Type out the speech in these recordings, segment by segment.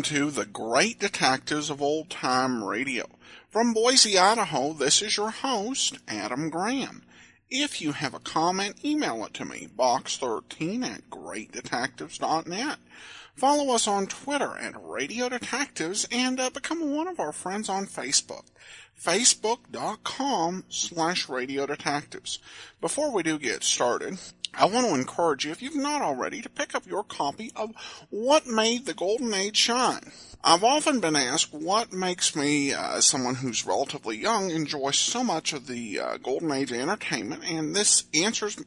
to the Great Detectives of Old Time Radio. From Boise, Idaho, this is your host, Adam Graham. If you have a comment, email it to me, box13@greatdetectives.net. Follow us on Twitter at Radio Detectives and become one of our friends on Facebook. Facebook.com/Radio Detectives. Before we do get started, I want to encourage you, if you've not already, to pick up your copy of What Made the Golden Age Shine. I've often been asked what makes me, as someone who's relatively young, enjoy so much of the Golden Age entertainment, and this answers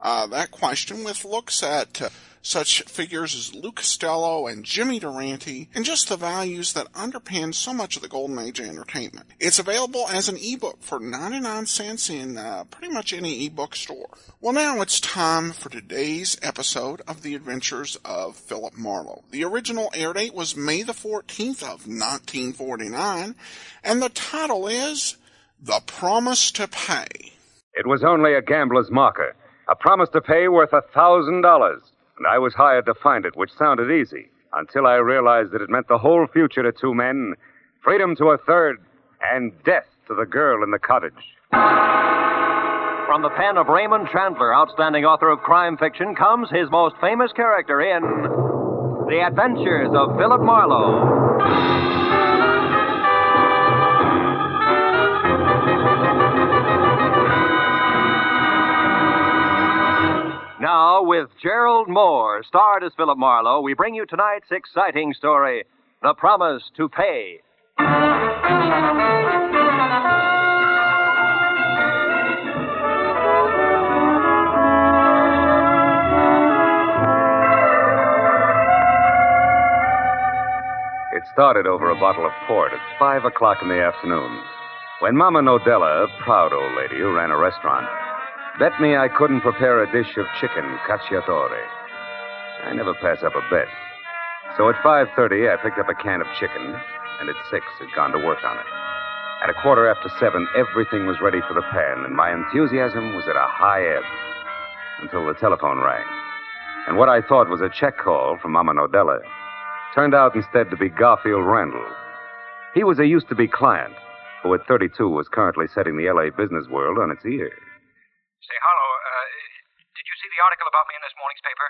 that question with looks at such figures as Lou Costello and Jimmy Durante, and just the values that underpin so much of the Golden Age entertainment. It's available as an ebook for 99 cents in pretty much any ebook store. Well, now it's time for today's episode of The Adventures of Philip Marlowe. The original air date was May the 14th of 1949, and the title is The Promise to Pay. It was only a gambler's marker, a promise to pay worth $1,000. And I was hired to find it, which sounded easy, until I realized that it meant the whole future to two men, freedom to a third, and death to the girl in the cottage. From the pen of Raymond Chandler, outstanding author of crime fiction, comes his most famous character in The Adventures of Philip Marlowe. Now, with Gerald Moore, starred as Philip Marlowe, we bring you tonight's exciting story, The Promise to Pay. It started over a bottle of port at 5 o'clock in the afternoon, when Mama Nodella, a proud old lady who ran a restaurant, bet me I couldn't prepare a dish of chicken cacciatore. I never pass up a bet. So at 5:30, I picked up a can of chicken, and at 6, had gone to work on it. At 7:15, everything was ready for the pan, and my enthusiasm was at a high ebb, until the telephone rang. And what I thought was a check call from Mama Nodella turned out instead to be Garfield Randall. He was a used-to-be client, who at 32 was currently setting the L.A. business world on its ear. Say, Harlow, did you see the article about me in this morning's paper?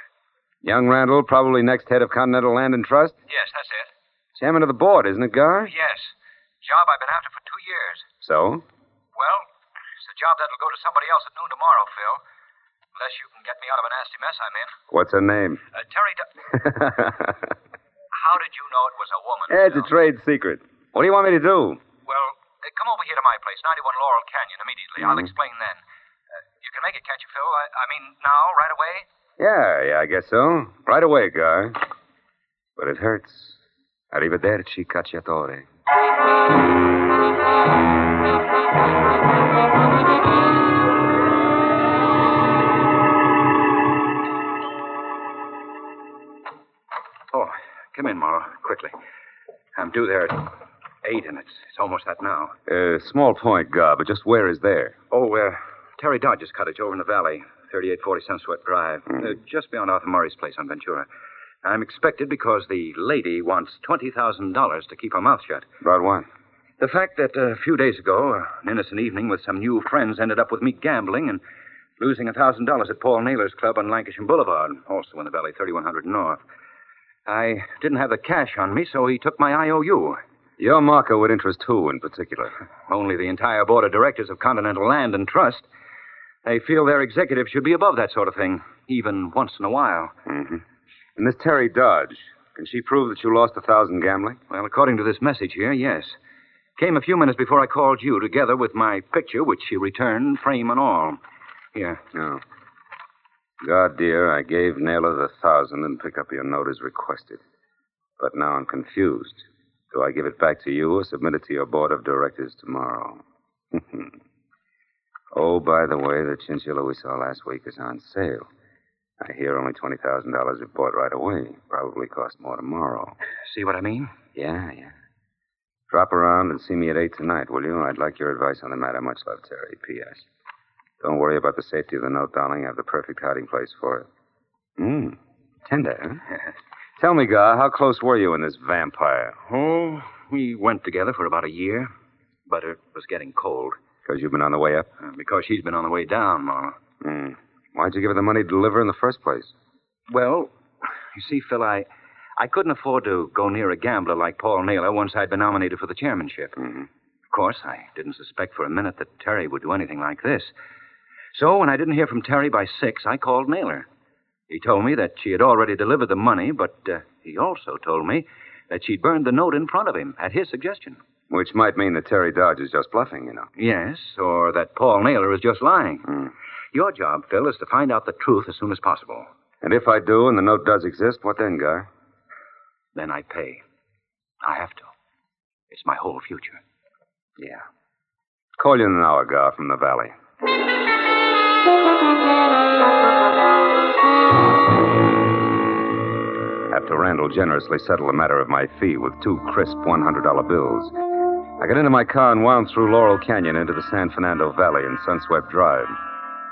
Young Randall, probably next head of Continental Land and Trust? Yes, that's it. Chairman of the board, isn't it, Gar? Yes. Job I've been after for 2 years. So? Well, it's a job that'll go to somebody else at noon tomorrow, Phil. Unless you can get me out of a nasty mess I'm in. What's her name? Terry How did you know it was a woman, It's Phil? a trade secret. What do you want me to do? Well, come over here to my place, 91 Laurel Canyon, immediately. I'll explain then. You can make it, can't you, Phil? I mean, now, right away? Yeah, I guess so. Right away, Gar. But it hurts. Arrivederci, cacciatore. Oh, come in, Marlowe, quickly. I'm due there at 8, and it's almost that now. Small point, Gar, but just where is there? Oh, Terry Dodge's cottage over in the valley, 3840 Sunsweat Drive, just beyond Arthur Murray's place on Ventura. I'm expected because the lady wants $20,000 to keep her mouth shut. About what? The fact that a few days ago, an innocent evening with some new friends ended up with me gambling and losing $1,000 at Paul Naylor's club on Lancashire Boulevard, also in the valley, 3100 North. I didn't have the cash on me, so he took my IOU. Your marker would interest who in particular? Only the entire board of directors of Continental Land and Trust. They feel their executives should be above that sort of thing, even once in a while. Mm-hmm. And this Terry Dodge, can she prove that you lost $1,000 gambling? Well, according to this message here, yes. Came a few minutes before I called you, together with my picture, which she returned, frame and all. Here. No. God, dear, I gave Naylor the $1,000 and pick up your note as requested. But now I'm confused. Do I give it back to you or submit it to your board of directors tomorrow? Oh, by the way, the chinchilla we saw last week is on sale. I hear only $20,000 if bought right away. Probably cost more tomorrow. See what I mean? Yeah. Drop around and see me at 8 tonight, will you? I'd like your advice on the matter. Much love, Terry. P.S. Don't worry about the safety of the note, darling. I have the perfect hiding place for it. Tender, huh? Tell me, Gar, how close were you and this vampire? Oh, we went together for about a year, but it was getting cold. Because you've been on the way up? Because she's been on the way down, Marlowe. Why'd you give her the money to deliver in the first place? Well, you see, Phil, I couldn't afford to go near a gambler like Paul Naylor once I'd been nominated for the chairmanship. Of course, I didn't suspect for a minute that Terry would do anything like this. So when I didn't hear from Terry by 6, I called Naylor. He told me that she had already delivered the money, but he also told me that she'd burned the note in front of him at his suggestion. Which might mean that Terry Dodge is just bluffing, you know. Yes, or that Paul Naylor is just lying. Your job, Phil, is to find out the truth as soon as possible. And if I do and the note does exist, what then, Gar? Then I pay. I have to. It's my whole future. Yeah. Call you in an hour, Gar, from the valley. After Randall generously settled the matter of my fee with 2 crisp $100 bills, I got into my car and wound through Laurel Canyon into the San Fernando Valley and Sunswept Drive,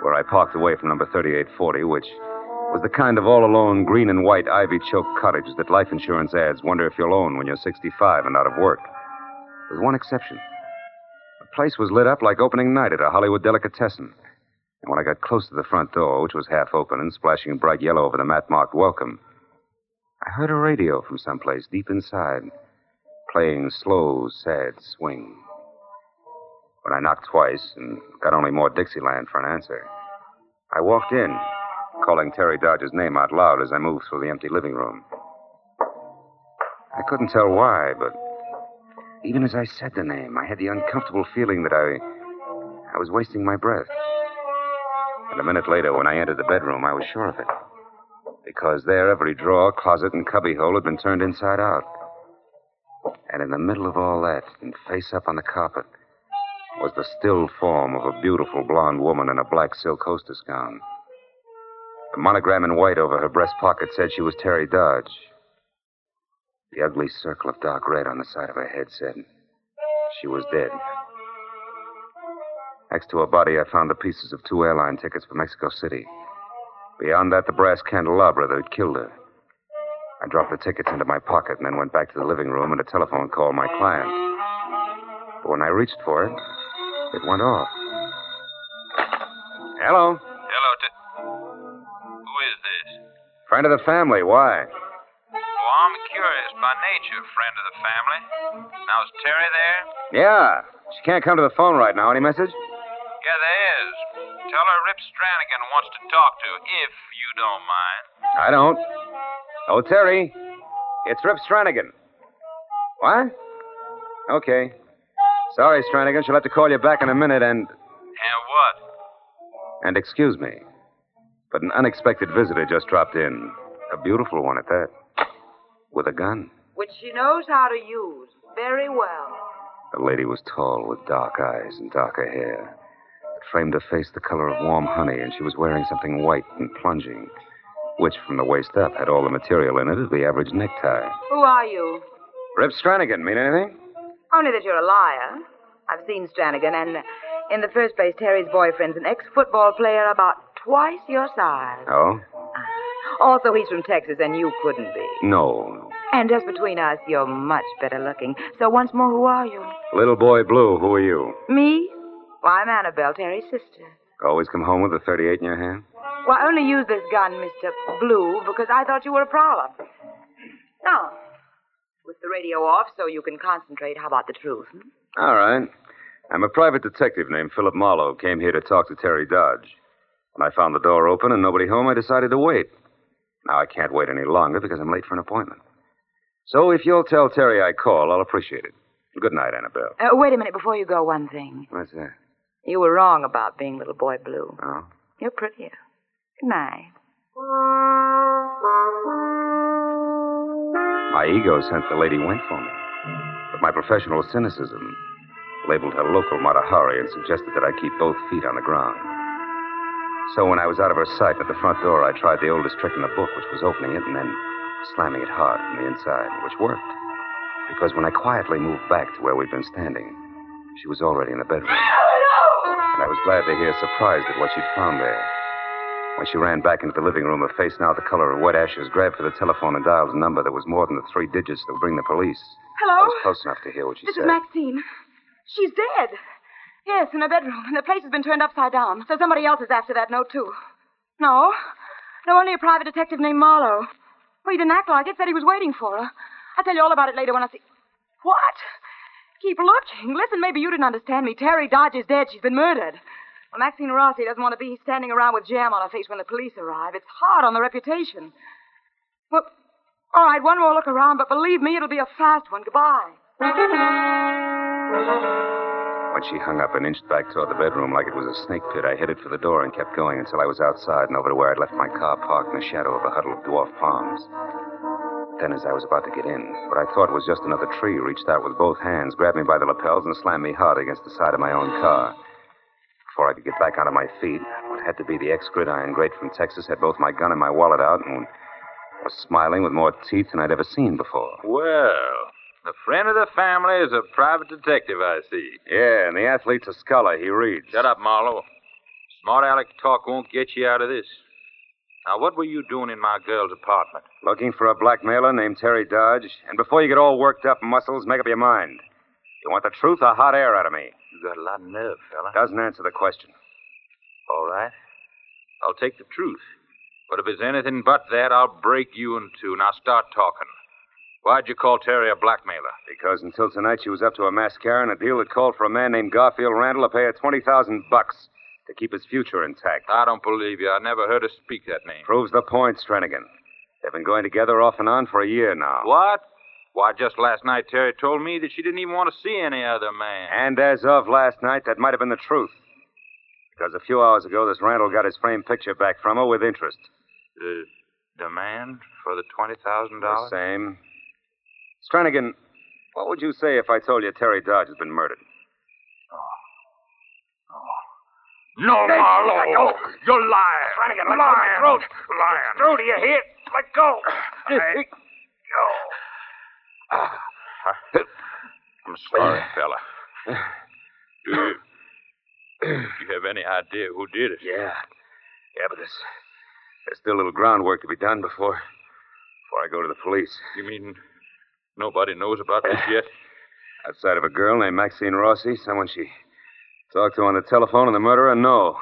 where I parked away from number 3840, which was the kind of all-alone green and white ivy-choked cottage that life insurance ads wonder if you'll own when you're 65 and out of work. With one exception. The place was lit up like opening night at a Hollywood delicatessen. And when I got close to the front door, which was half open and splashing bright yellow over the mat-marked welcome, I heard a radio from someplace deep inside, playing slow, sad swing. When I knocked twice and got only more Dixieland for an answer, I walked in, calling Terry Dodge's name out loud as I moved through the empty living room. I couldn't tell why, but even as I said the name, I had the uncomfortable feeling that I was wasting my breath. And a minute later, when I entered the bedroom, I was sure of it. Because there, every drawer, closet, and cubbyhole had been turned inside out. And in the middle of all that, and face up on the carpet, was the still form of a beautiful blonde woman in a black silk hostess gown. The monogram in white over her breast pocket said she was Terry Dodge. The ugly circle of dark red on the side of her head said she was dead. Next to her body, I found the pieces of 2 airline tickets for Mexico City. Beyond that, the brass candelabra that had killed her. I dropped the tickets into my pocket and then went back to the living room and a telephone called my client. But when I reached for it, it went off. Hello? Hello, who is this? Friend of the family. Why? Oh, I'm curious by nature, friend of the family. Now, is Terry there? Yeah. She can't come to the phone right now. Any message? Yeah, there is. Tell her Rip Stranigan wants to talk to, if you don't mind. I don't. Oh, Terry. It's Rip Stranigan. What? Okay. Sorry, Stranigan. She'll have to call you back in a minute and... And what? And excuse me. But an unexpected visitor just dropped in. A beautiful one at that. With a gun. Which she knows how to use very well. The lady was tall with dark eyes and darker hair. It framed her face the color of warm honey, and she was wearing something white and plunging, which from the waist up had all the material in it of the average necktie. Who are you? Rip Stranigan. Mean anything? Only that you're a liar. I've seen Stranigan, and in the first place, Terry's boyfriend's an ex-football player about twice your size. Oh? Also, he's from Texas, and you couldn't be. No. And just between us, you're much better looking. So once more, who are you? Little boy Blue, who are you? Me? Well, I'm Annabelle, Terry's sister. Always come home with a .38 in your hand? Well, I only used this gun, Mr. Blue, because I thought you were a prowler. Now, with the radio off so you can concentrate, how about the truth? All right. I'm a private detective named Philip Marlowe. Came here to talk to Terry Dodge. When I found the door open and nobody home, I decided to wait. Now, I can't wait any longer because I'm late for an appointment. So if you'll tell Terry I called, I'll appreciate it. Good night, Annabelle. Wait a minute before you go, one thing. What's that? You were wrong about being little boy Blue. Oh? You're prettier. Good night. My ego sensed the lady went for me. But my professional cynicism labeled her local Matahari and suggested that I keep both feet on the ground. So when I was out of her sight at the front door, I tried the oldest trick in the book, which was opening it and then slamming it hard from the inside, which worked. Because when I quietly moved back to where we'd been standing, she was already in the bedroom. And I was glad to hear, surprised at what she'd found there. When she ran back into the living room, her face now the color of wet ashes, grabbed for the telephone and dialed a number that was more than the 3 digits that would bring the police. Hello? I was close enough to hear what she This said. is Maxine. She's dead. Yes, in her bedroom, and the place has been turned upside down. So somebody else is after that note, too. No, only a private detective named Marlowe. Well, he didn't act like it, said he was waiting for her. I'll tell you all about it later when I see... What? Keep looking. Listen, maybe you didn't understand me. Terry Dodge is dead. She's been murdered. Well, Maxine Rossi doesn't want to be standing around with jam on her face when the police arrive. It's hard on the reputation. Well, all right, one more look around, but believe me, it'll be a fast one. Goodbye. When she hung up and inched back toward the bedroom like it was a snake pit, I headed for the door and kept going until I was outside and over to where I'd left my car parked in the shadow of a huddle of dwarf palms. Then, as I was about to get in, what I thought was just another tree reached out with both hands, grabbed me by the lapels, and slammed me hard against the side of my own car. Before I could get back onto my feet, what had to be the ex-gridiron great from Texas had both my gun and my wallet out and was smiling with more teeth than I'd ever seen before. Well, the friend of the family is a private detective, I see. Yeah, and the athlete's a scholar. He reads. Shut up, Marlowe. Smart aleck talk won't get you out of this. Now, what were you doing in my girl's apartment? Looking for a blackmailer named Terry Dodge. And before you get all worked up muscles, make up your mind. You want the truth or hot air out of me? You got a lot of nerve, fella. Doesn't answer the question. All right. I'll take the truth. But if it's anything but that, I'll break you in two. Now start talking. Why'd you call Terry a blackmailer? Because until tonight she was up to a mascara and a deal that called for a man named Garfield Randall to pay her $20,000 to keep his future intact. I don't believe you. I never heard her speak that name. Proves the point, Stranigan. They've been going together off and on for a year now. What? Why, just last night Terry told me that she didn't even want to see any other man. And as of last night, that might have been the truth. Because a few hours ago, this Randall got his framed picture back from her with interest. The demand for the $20,000? The same. Stranigan, what would you say if I told you Terry Dodge has been murdered? No, Marlowe! You're lying! Stranigan, let go of my throat! Lying! Throat, do you hear? Let go! I'm sorry, fella. Do you have any idea who did it? Yeah, but there's still a little groundwork to be done before I go to the police. You mean nobody knows about this yet? Outside of a girl named Maxine Rossi, someone she talked to on the telephone, and the murderer, no.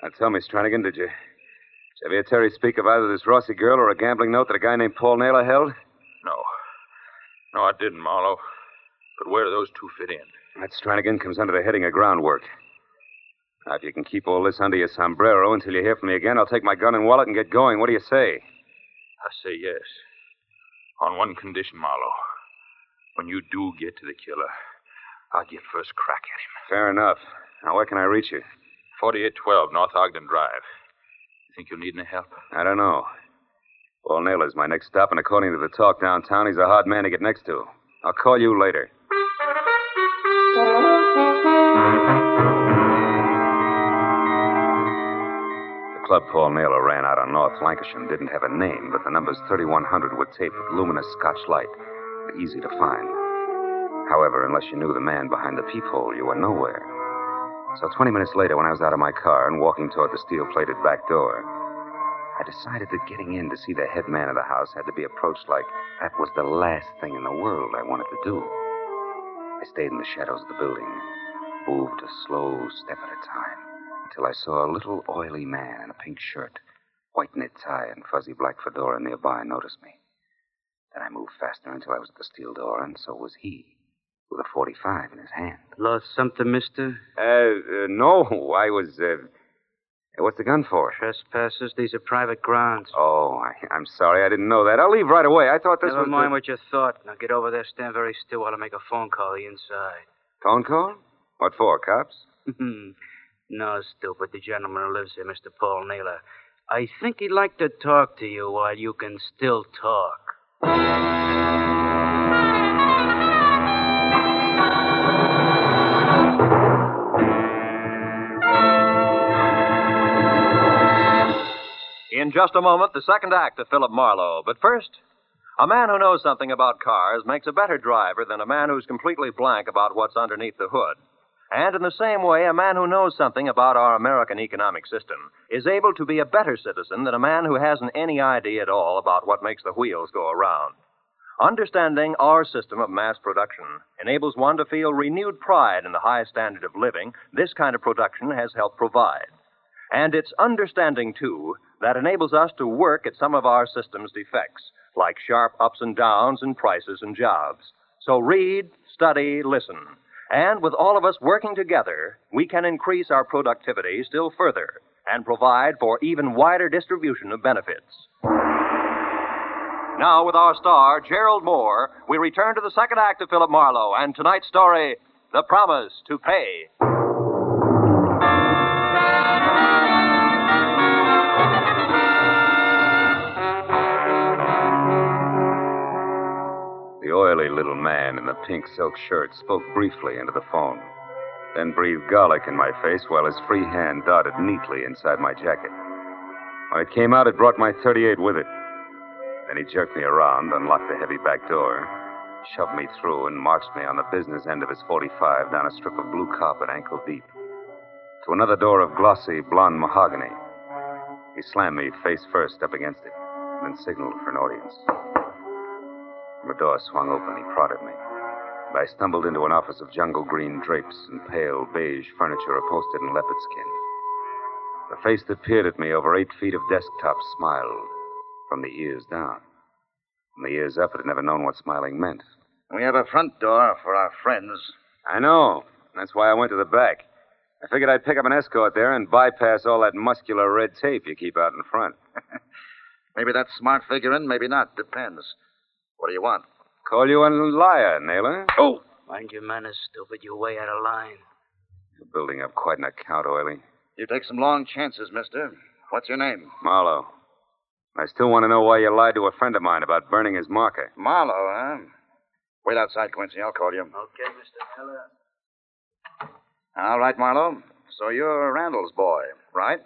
Now tell me, Stranigan, did you ever hear Terry speak of either this Rossi girl or a gambling note that a guy named Paul Naylor held? No, I didn't, Marlowe. But where do those two fit in? That, Stranigan, comes under the heading of groundwork. Now, if you can keep all this under your sombrero until you hear from me again, I'll take my gun and wallet and get going. What do you say? I say yes. On one condition, Marlowe. When you do get to the killer, I'll get first crack at him. Fair enough. Now, where can I reach you? 4812 North Ogden Drive. You think you'll need any help? I don't know. Paul Naylor's my next stop, and according to the talk downtown, he's a hard man to get next to. I'll call you later. The club Paul Naylor ran out on North Lancashire didn't have a name, but the numbers 3100 were taped with luminous Scotch light. Easy to find. However, unless you knew the man behind the peephole, you were nowhere. So 20 minutes later, when I was out of my car and walking toward the steel-plated back door, I decided that getting in to see the head man of the house had to be approached like that was the last thing in the world I wanted to do. I stayed in the shadows of the building, moved a slow step at a time, until I saw a little oily man in a pink shirt, white knit tie, and fuzzy black fedora nearby notice me. Then I moved faster until I was at the steel door, and so was he, with a .45 in his hand. Lost something, mister? No. I was, what's the gun for? Trespassers. These are private grounds. Oh, I'm sorry. I didn't know that. I'll leave right away. I thought this was... Never mind what you thought. Now get over there, stand very still while I make a phone call the inside. Phone call? What for, cops? No, stupid. The gentleman who lives here, Mr. Paul Naylor. I think he'd like to talk to you while you can still talk. In just a moment, the second act of Philip Marlowe. But first, a man who knows something about cars makes a better driver than a man who's completely blank about what's underneath the hood. And in the same way, a man who knows something about our American economic system is able to be a better citizen than a man who hasn't any idea at all about what makes the wheels go around. Understanding our system of mass production enables one to feel renewed pride in the high standard of living this kind of production has helped provide. And it's understanding, too, that enables us to work at some of our system's defects, like sharp ups and downs in prices and jobs. So read, study, listen. And with all of us working together, we can increase our productivity still further and provide for even wider distribution of benefits. Now, with our star, Gerald Moore, we return to the second act of Philip Marlowe and tonight's story, The Promise to Pay. The oily little man in the pink silk shirt spoke briefly into the phone, then breathed garlic in my face while his free hand darted neatly inside my jacket. When it came out, it brought my .38 with it. Then he jerked me around, unlocked the heavy back door, shoved me through, and marched me on the business end of his .45 down a strip of blue carpet ankle deep to another door of glossy blonde mahogany. He slammed me face first up against it, and then signaled for an audience. The door swung open. He prodded me. I stumbled into an office of jungle green drapes and pale beige furniture upholstered in leopard skin. The face that peered at me over 8 feet of desktop smiled, from the ears down. From the ears up, it had never known what smiling meant. We have a front door for our friends. I know. That's why I went to the back. I figured I'd pick up an escort there and bypass all that muscular red tape you keep out in front. Maybe that's smart figuring, maybe not. Depends. What do you want? Call you a liar, Naylor. Oh! Mind your manners, stupid. You're way out of line. You're building up quite an account, Oily. You take some long chances, mister. What's your name? Marlowe. I still want to know why you lied to a friend of mine about burning his marker. Marlowe, huh? Wait outside, Quincy. I'll call you. Okay, Mr. Miller. All right, Marlowe. So you're Randall's boy, right?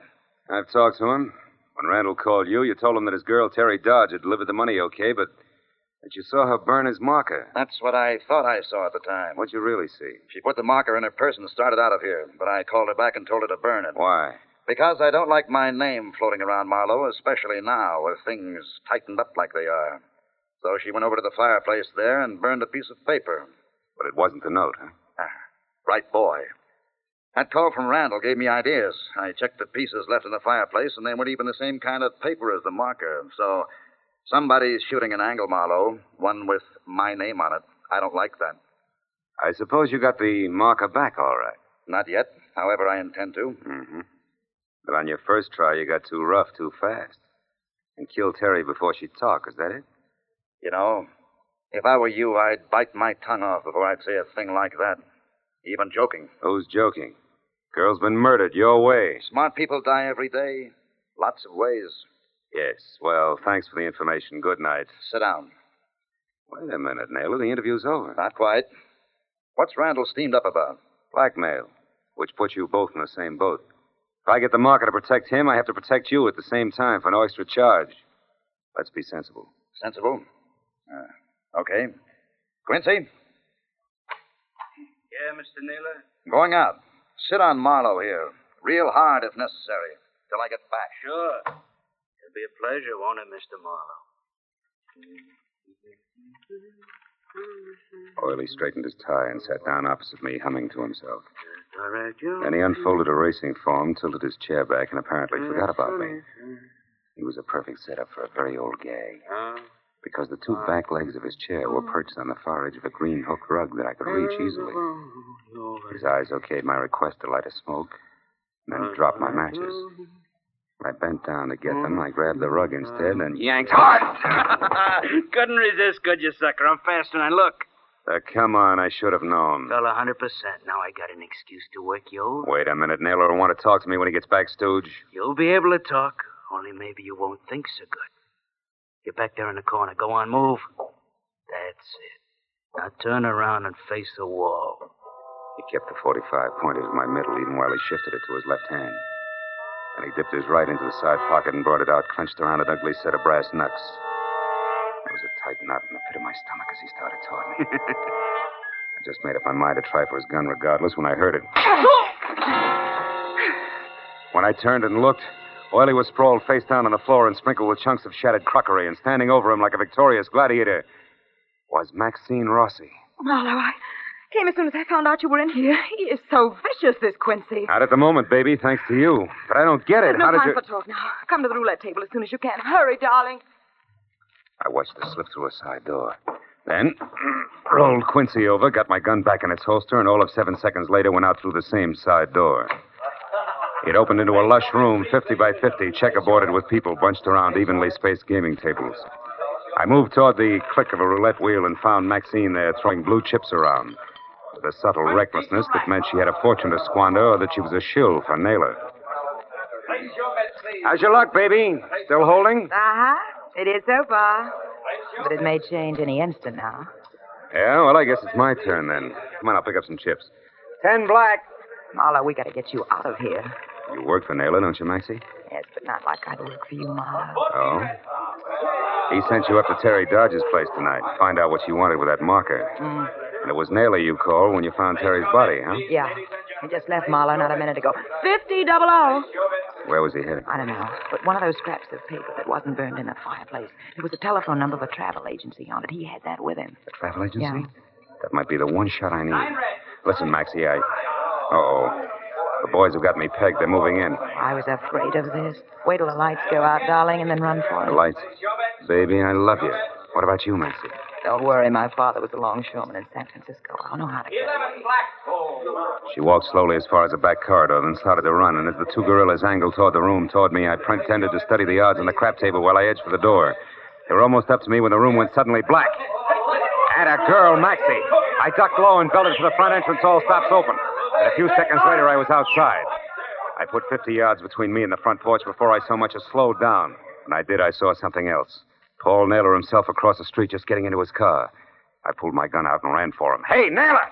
I've talked to him. When Randall called you, you told him that his girl, Terry Dodge, had delivered the money okay, but that you saw her burn his marker. That's what I thought I saw at the time. What'd you really see? She put the marker in her purse and started out of here, but I called her back and told her to burn it. Why? Because I don't like my name floating around Marlowe, especially now, with things tightened up like they are. So she went over to the fireplace there and burned a piece of paper. But it wasn't the note, huh? Right boy. That call from Randall gave me ideas. I checked the pieces left in the fireplace, and they weren't even the same kind of paper as the marker. So somebody's shooting an angle, Marlowe, one with my name on it. I don't like that. I suppose you got the marker back all right. Not yet. However, I intend to. Mm-hmm. But on your first try, you got too rough too fast. And killed Terry before she'd talk. Is that it? You know, if I were you, I'd bite my tongue off before I'd say a thing like that. Even joking. Who's joking? Girl's been murdered your way. Smart people die every day. Lots of ways. Yes. Well, thanks for the information. Good night. Sit down. Wait a minute, Naylor. The interview's over. Not quite. What's Randall steamed up about? Blackmail, which puts you both in the same boat. If I get the marker to protect him, I have to protect you at the same time for no extra charge. Let's be sensible. Sensible? Okay. Quincy? Yeah, Mr. Naylor? Going out. Sit on Marlowe here. Real hard if necessary. Till I get back. Sure. It'll be a pleasure, won't it, Mr. Marlowe? Oily straightened his tie and sat down opposite me, humming to himself. Direct you. Then he unfolded a racing form, tilted his chair back, and apparently forgot about me. He was a perfect setup for a very old gag. Because the two back legs of his chair were perched on the far edge of a green hook rug that I could reach easily. His eyes okayed my request to light a smoke, and then dropped my matches. I bent down to get them. I grabbed the rug instead and yanked hard. Couldn't resist, could you, sucker? I'm faster than I look. Come on, I should have known. Well, 100%. Now I got an excuse to work you over. Wait a minute. Naylor will want to talk to me when he gets back, Stooge. You'll be able to talk, only maybe you won't think so good. Get back there in the corner. Go on, move. That's it. Now turn around and face the wall. He kept the .45 pointed at my middle even while he shifted it to his left hand. And he dipped his right into the side pocket and brought it out, clenched around an ugly set of brass knucks. There was a tight knot in the pit of my stomach as he started toward me. And Just made up my mind to try for his gun regardless when I heard it. When I turned and looked, Oily was sprawled face down on the floor and sprinkled with chunks of shattered crockery, and standing over him like a victorious gladiator was Maxine Rossi. Marlowe, I came as soon as I found out you were in here. He is so vicious, this Quincy. Not at the moment, baby, thanks to you. But I don't get it. There's no How did time you... for talk now. Come to the roulette table as soon as you can. Hurry, darling. I watched her slip through a side door. Then rolled Quincy over, got my gun back in its holster, and all of 7 seconds later went out through the same side door. It opened into a lush room, 50 by 50, checkerboarded with people bunched around evenly spaced gaming tables. I moved toward the click of a roulette wheel and found Maxine there throwing blue chips around, with a subtle recklessness that meant she had a fortune to squander or that she was a shill for Naylor. How's your luck, baby? Still holding? Uh-huh. It is so far. But it may change any instant now. Yeah, well, I guess it's my turn then. Come on, I'll pick up some chips. 10 black. Marlowe, we gotta get you out of here. You work for Naylor, don't you, Maxie? Yes, but not like I'd work for you, Marlowe. Oh? He sent you up to Terry Dodge's place tonight to find out what you wanted with that marker. And it was Naylor you called when you found Terry's body, huh? Yeah. I just left Marlowe not a minute ago. 50-00. Where was he headed? I don't know. But one of those scraps of paper that wasn't burned in the fireplace. There was a telephone number of a travel agency on it. He had that with him. A travel agency? Yeah. That might be the one shot I need. Listen, Maxie, Uh-oh. The boys have got me pegged. They're moving in. I was afraid of this. Wait till the lights go out, darling, and then run for it. The lights? Baby, I love you. What about you, Maxie? Don't worry. My father was a longshoreman in San Francisco. I'll know how to get it. She walked slowly as far as the back corridor, then started to run, and as the two gorillas angled toward the room toward me, I pretended to study the odds on the crap table while I edged for the door. They were almost up to me when the room went suddenly black. And a girl, Maxie. I ducked low and belted for the front entrance, all stops open. And a few seconds later, I was outside. I put 50 yards between me and the front porch before I so much as slowed down. When I did, I saw something else. Paul Naylor himself across the street just getting into his car. I pulled my gun out and ran for him. Hey, Naylor!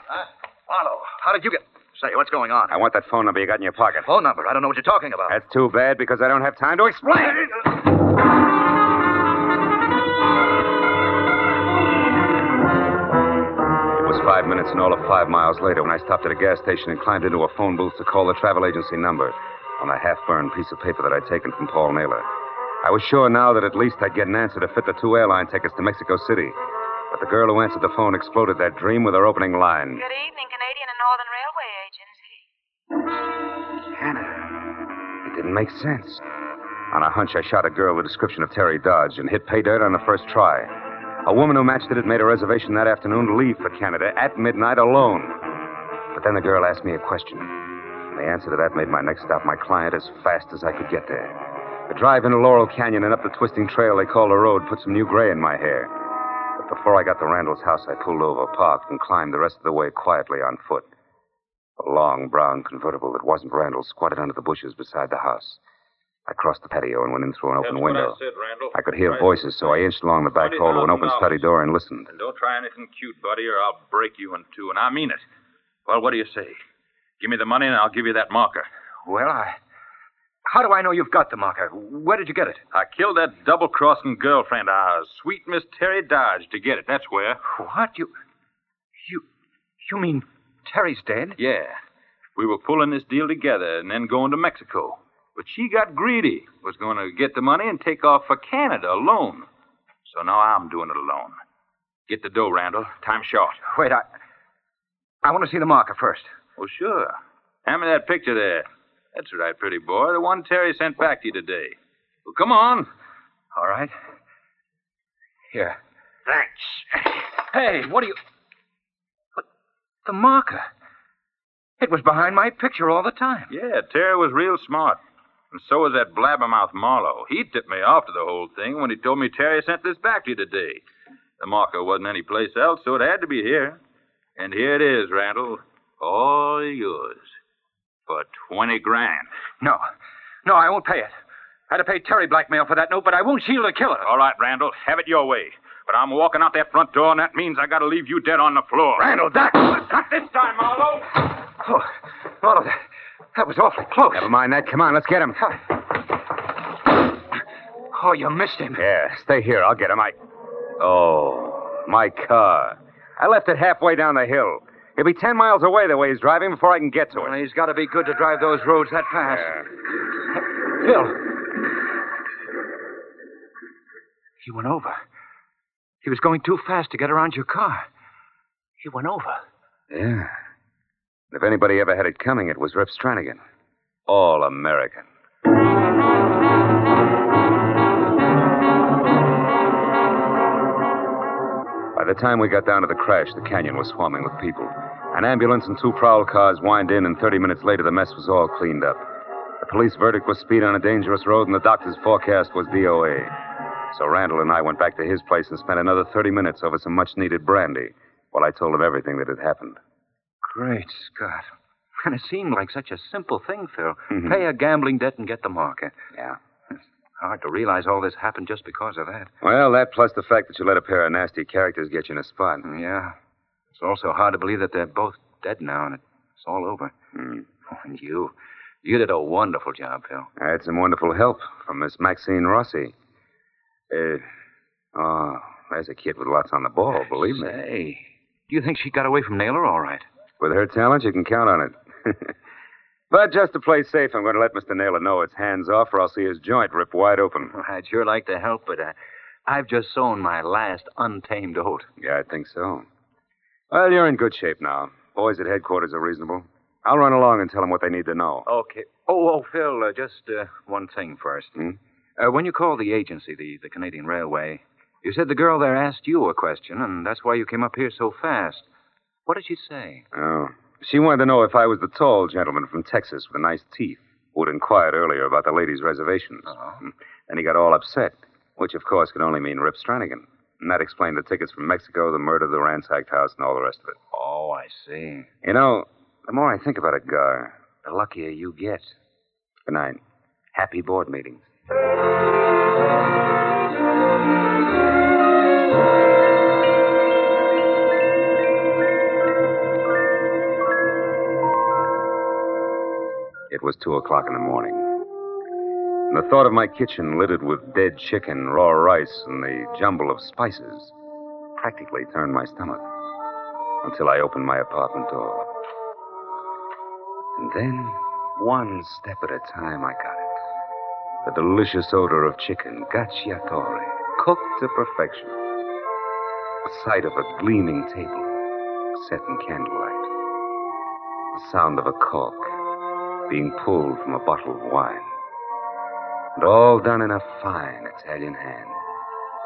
Marlowe, how did you get... Say, what's going on? I want that phone number you got in your pocket. Phone number? I don't know what you're talking about. That's too bad because I don't have time to explain. It was 5 minutes and all of 5 miles later when I stopped at a gas station and climbed into a phone booth to call the travel agency number on a half-burned piece of paper that I'd taken from Paul Naylor. I was sure now that at least I'd get an answer to fit the 2 airline tickets to Mexico City. But the girl who answered the phone exploded that dream with her opening line. Good evening, Canadian and Northern Railway Agency. Hannah. It didn't make sense. On a hunch, I shot a girl the description of Terry Dodge and hit pay dirt on the first try. A woman who matched it had made a reservation that afternoon to leave for Canada at midnight alone. But then the girl asked me a question. And the answer to that made my next stop my client as fast as I could get there. The drive into Laurel Canyon and up the twisting trail they call the road put some new gray in my hair. But before I got to Randall's house, I pulled over, parked, and climbed the rest of the way quietly on foot. A long brown convertible that wasn't Randall's squatted under the bushes beside the house. I crossed the patio and went in through an open window. What I said, Randall. I could hear voices, so I inched along the back hall to an open study door and listened. And don't try anything cute, buddy, or I'll break you in two, and I mean it. Well, what do you say? Give me the money and I'll give you that marker. Well, How do I know you've got the marker? Where did you get it? I killed that double-crossing girlfriend of ours, sweet Miss Terry Dodge, to get it. That's where. What? You mean Terry's dead? Yeah. We were pulling this deal together and then going to Mexico. But she got greedy, was going to get the money and take off for Canada alone. So now I'm doing it alone. Get the dough, Randall. Time's short. Wait, I want to see the marker first. Well, sure. Hand me that picture there. That's right, pretty boy. The one Terry sent back to you today. Well, come on. All right. Here. Thanks. Hey, what are you... But the marker. It was behind my picture all the time. Yeah, Terry was real smart. And so was that blabbermouth Marlowe. He tipped me off to the whole thing when he told me Terry sent this back to you today. The marker wasn't anyplace else, so it had to be here. And here it is, Randall. All yours. For 20 grand. No, I won't pay it. I had to pay Terry blackmail for that note, but I won't shield the killer. All right, Randall, have it your way. But I'm walking out that front door, and that means I gotta leave you dead on the floor. Randall, Doc! Not this time, Marlowe! Oh, Marlowe, that was awfully close. Never mind that. Come on, let's get him. Oh, you missed him. Yeah, stay here. I'll get him. Oh, my car. I left it halfway down the hill. He'll be 10 miles away the way he's driving before I can get to it. Well, he's got to be good to drive those roads that fast. Yeah. Phil. He went over. He was going too fast to get around your car. He went over. Yeah. If anybody ever had it coming, it was Rip Stranigan. All American. By the time we got down to the crash, the canyon was swarming with people. An ambulance and 2 prowl cars whined in, and 30 minutes later, the mess was all cleaned up. The police verdict was speed on a dangerous road, and the doctor's forecast was DOA. So Randall and I went back to his place and spent another 30 minutes over some much-needed brandy while I told him everything that had happened. Great Scott. And it seemed like such a simple thing, Phil. Pay a gambling debt and get the marker. Yeah. It's hard to realize all this happened just because of that. Well, that plus the fact that you let a pair of nasty characters get you in a spot. Yeah. It's also hard to believe that they're both dead now and it's all over. Oh, and you did a wonderful job, Phil. I had some wonderful help from Miss Maxine Rossi. There's a kid with lots on the ball, believe me. Say, do you think she got away from Naylor all right? With her talent, you can count on it. But just to play safe, I'm going to let Mr. Naylor know it's hands off, or I'll see his joint ripped wide open. Well, I'd sure like to help, but I've just sown my last untamed oat. Yeah, I think so. Well, you're in good shape now. Boys at headquarters are reasonable. I'll run along and tell them what they need to know. Okay. Oh, Phil, just one thing first. When you called the agency, the Canadian Railway, you said the girl there asked you a question, and that's why you came up here so fast. What did she say? Oh, she wanted to know if I was the tall gentleman from Texas with the nice teeth who'd inquired earlier about the ladies' reservations. And he got all upset, which, of course, could only mean Rip Stranigan. And that explained the tickets from Mexico, the murder, the ransacked house, and all the rest of it. Oh, I see. You know, the more I think about it, Gar, the luckier you get. Good night. Happy board meetings. It was 2 o'clock in the morning. And the thought of my kitchen littered with dead chicken, raw rice, and the jumble of spices practically turned my stomach until I opened my apartment door. And then, one step at a time, I got it. The delicious odor of chicken, gacciatore, cooked to perfection. The sight of a gleaming table set in candlelight. The sound of a cork being pulled from a bottle of wine. And all done in a fine Italian hand.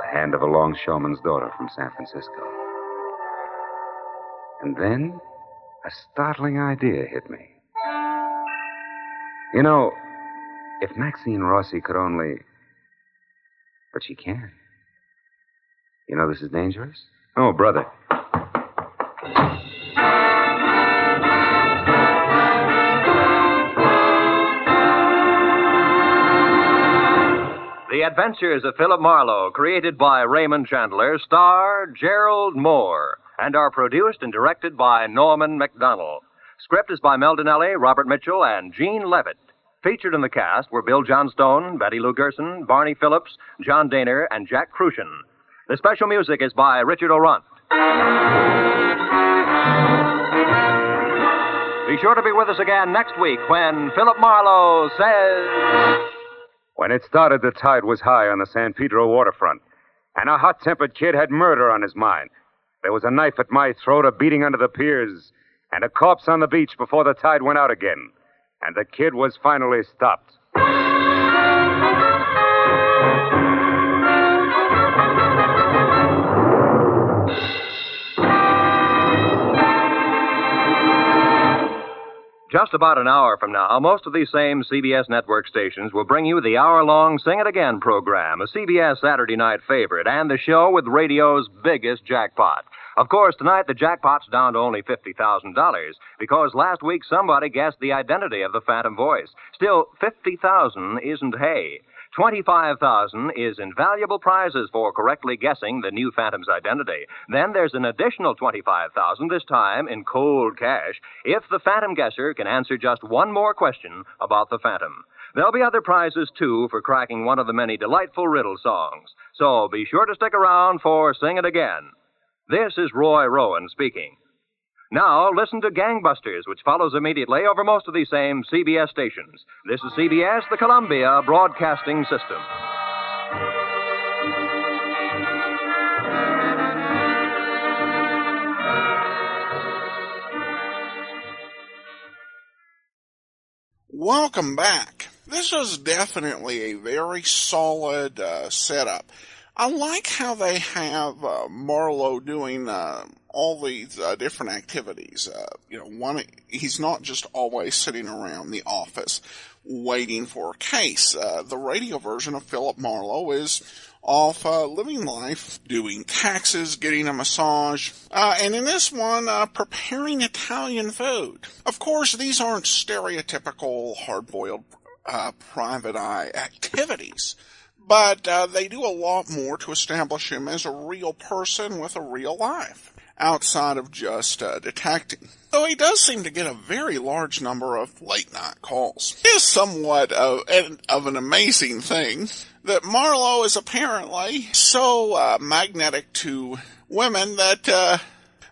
The hand of a longshoreman's daughter from San Francisco. And then, a startling idea hit me. You know, if Maxine Rossi could only... But she can. You know this is dangerous? Oh, brother. The Adventures of Philip Marlowe, created by Raymond Chandler, star Gerald Moore, and are produced and directed by Norman MacDonald. Script is by Mel Donnelly, Robert Mitchell, and Gene Levitt. Featured in the cast were Bill Johnstone, Betty Lou Gerson, Barney Phillips, John Daner, and Jack Crucian. The special music is by Richard O'Runt. Be sure to be with us again next week when Philip Marlowe says... When it started, the tide was high on the San Pedro waterfront, and a hot-tempered kid had murder on his mind. There was a knife at my throat, a beating under the piers, and a corpse on the beach before the tide went out again. And the kid was finally stopped. Just about an hour from now, most of these same CBS network stations will bring you the hour-long Sing It Again program, a CBS Saturday night favorite, and the show with radio's biggest jackpot. Of course, tonight the jackpot's down to only $50,000 because last week somebody guessed the identity of the Phantom voice. Still, $50,000 isn't hay. $25,000 is invaluable prizes for correctly guessing the new Phantom's identity. Then there's an additional $25,000, this time in cold cash, if the Phantom guesser can answer just one more question about the Phantom. There'll be other prizes, too, for cracking one of the many delightful riddle songs. So be sure to stick around for Sing It Again. This is Roy Rowan speaking. Now, listen to Gangbusters, which follows immediately over most of these same CBS stations. This is CBS, the Columbia Broadcasting System. Welcome back. This was definitely a very solid setup. I like how they have Marlowe doing all these different activities. He's not just always sitting around the office waiting for a case. The radio version of Philip Marlowe is off living life, doing taxes, getting a massage, and in this one, preparing Italian food. Of course, these aren't stereotypical hard-boiled private eye activities, but they do a lot more to establish him as a real person with a real life, outside of just detecting. Though he does seem to get a very large number of late-night calls. It is somewhat of an amazing thing that Marlowe is apparently so magnetic to women that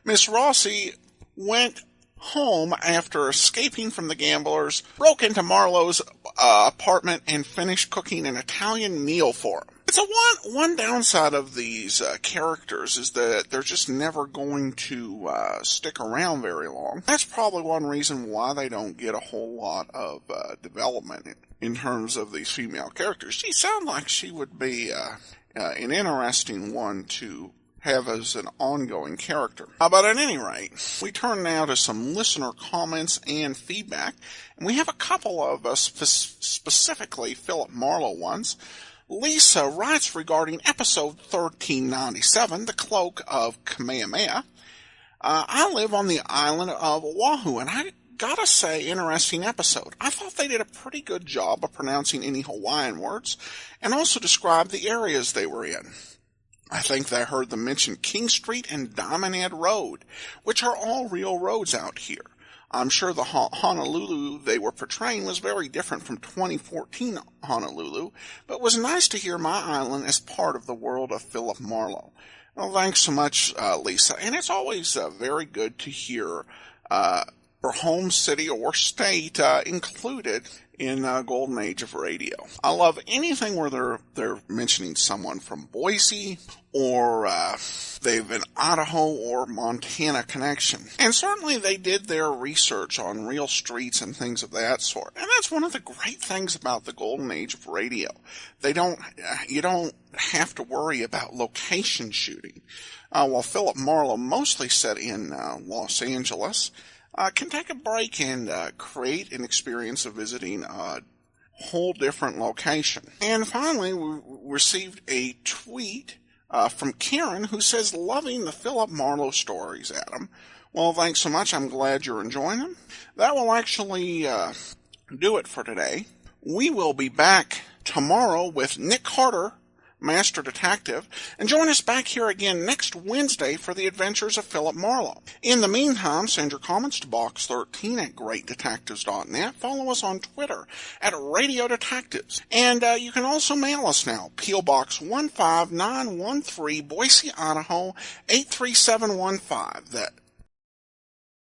Miss Rossi went home after escaping from the gamblers, broke into Marlowe's apartment, and finished cooking an Italian meal for him. It's one downside of these characters is that they're just never going to stick around very long. That's probably one reason why they don't get a whole lot of development in terms of these female characters. She sounds like she would be an interesting one to have as an ongoing character. But at any rate, we turn now to some listener comments and feedback, and we have a couple of specifically Philip Marlowe ones. Lisa writes regarding episode 1397, The Cloak of Kamehameha. I live on the island of Oahu, and I gotta say, interesting episode. I thought they did a pretty good job of pronouncing any Hawaiian words, and also described the areas they were in. I think I heard them mention King Street and Diamond Head Road, which are all real roads out here. I'm sure the Honolulu they were portraying was very different from 2014 Honolulu, but it was nice to hear my island as part of the world of Philip Marlowe. Well, thanks so much, Lisa. And it's always very good to hear her home city or state included in Golden Age of Radio. I love anything where they're mentioning someone from Boise or they've an Idaho or Montana connection. And certainly they did their research on real streets and things of that sort. And that's one of the great things about the Golden Age of Radio. You don't have to worry about location shooting. While Philip Marlowe mostly set in Los Angeles, can take a break and create an experience of visiting a whole different location. And finally, we received a tweet from Karen who says, loving the Philip Marlowe stories, Adam. Well, thanks so much. I'm glad you're enjoying them. That will actually do it for today. We will be back tomorrow with Nick Carter, Master Detective, and join us back here again next Wednesday for the adventures of Philip Marlowe. In the meantime, send your comments to box13@greatdetectives.net. Follow us on Twitter @Radio Detectives. And you can also mail us now. P.O. Box 15913, Boise, Idaho 83715.